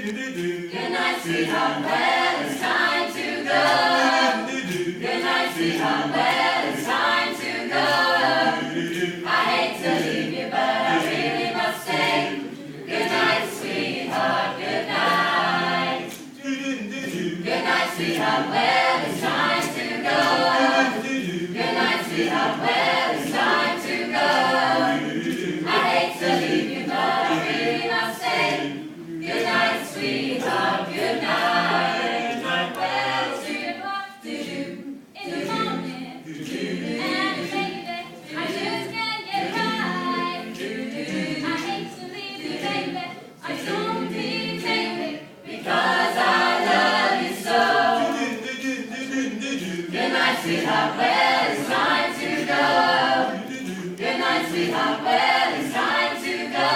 Good night, sweetheart. Well, it's time to go. Good night, sweetheart. Well, it's time to go. I hate to leave you, but I really must stay. Good night, sweetheart. Good night. Good night, sweetheart. Well, it's time to go. Good night, sweetheart. Well, it's time to go. I hate to leave you, but I really must stay. Good night, sweetheart. Good night. Well, do-do in the morning, and baby, I just can't get right. I hate to leave you, baby. I don't mean baby, because I love you so. Good night, sweetheart. Well, it's time to go. Good night, sweetheart. Well, it's time to go.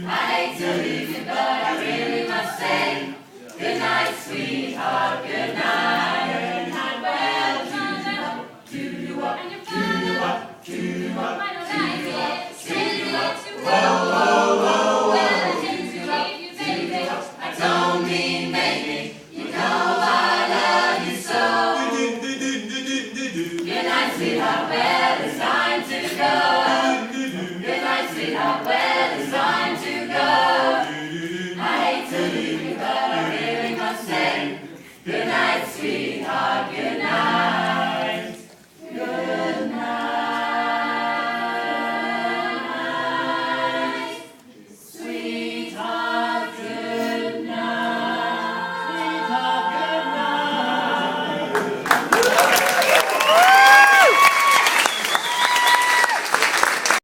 I hate to leave you, but I really must say, good night, sweetheart, good night.